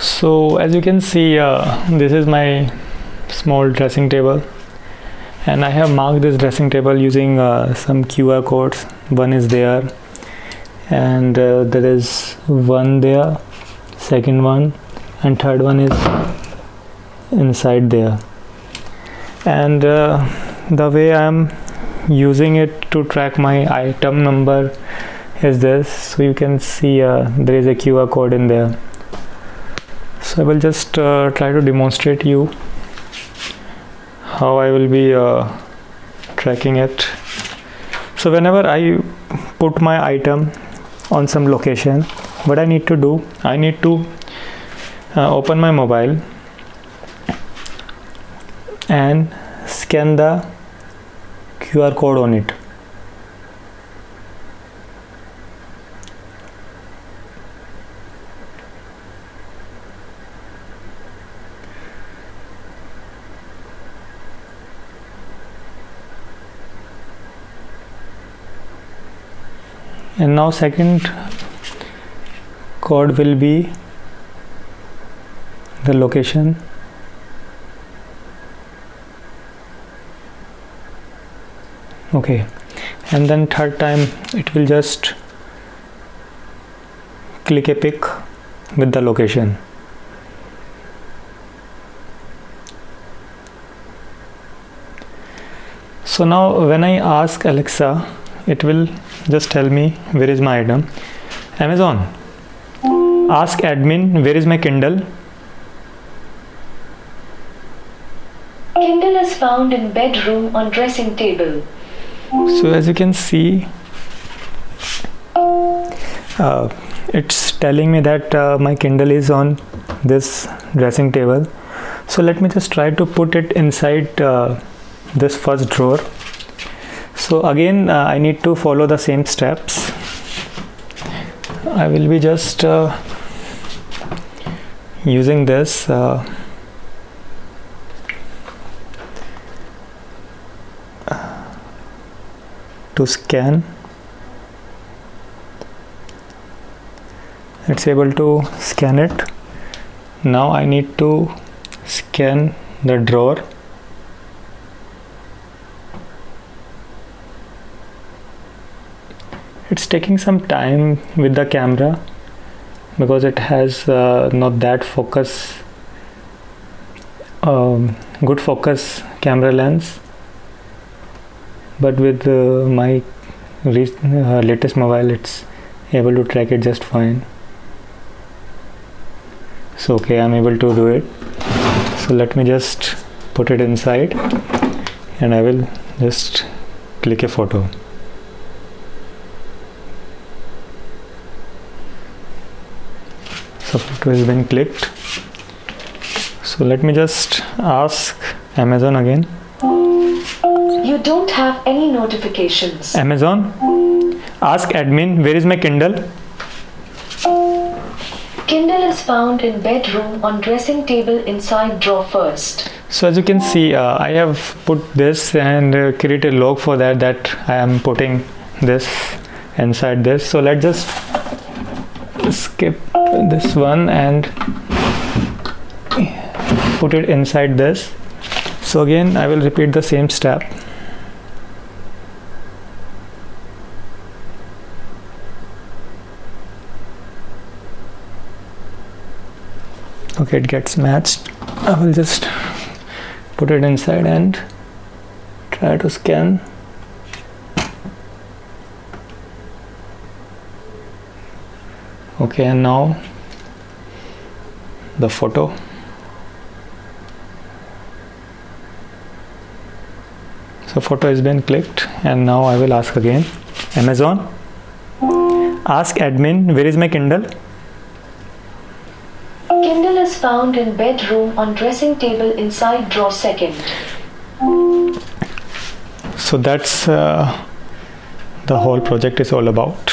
So as you can see, this is my small dressing table, and I have marked this dressing table using some QR codes. One is there, and there is one there, second one, and third one is inside there. And the way I am using it to track my item number is this. So you can see there is a QR code in there. So I will just try to demonstrate you how I will be tracking it. So whenever I put my item on some location, what I need to do, I need to open my mobile and scan the QR code on it. And now second code will be the location. Okay, and then third time it will just click a pic with the location. So now when I ask Alexa, it will just tell me where is my item. Amazon, ask admin where is my Kindle. Kindle is found in bedroom on dressing table. So as you can see, it's telling me that my Kindle is on this dressing table. So let me just try to put it inside this first drawer. So again I need to follow the same steps. I will be just using this to scan. It's able to scan it. Now I need to scan the drawer. It's taking some time with the camera because it has not that focus, good focus camera lens, but with my latest mobile it's able to track it just fine. So okay, I'm able to do it. So let me just put it inside and I will just click a photo. So photo has been clicked. So let me just ask Amazon again. You don't have any notifications. Amazon, ask admin where is my Kindle. Kindle is found in bedroom on dressing table inside drawer first. So as you can see, I have put this and created a log for that I am putting this inside this. So let's just skip this one and put it inside this. So again I will repeat the same step. Okay, it gets matched. I will just put it inside and try to scan. Okay, and now the photo. So photo has been clicked, and now I will ask again, Amazon, ask admin where is my Kindle. Kindle is found in bedroom on dressing table inside drawer second. So that's the whole project is all about.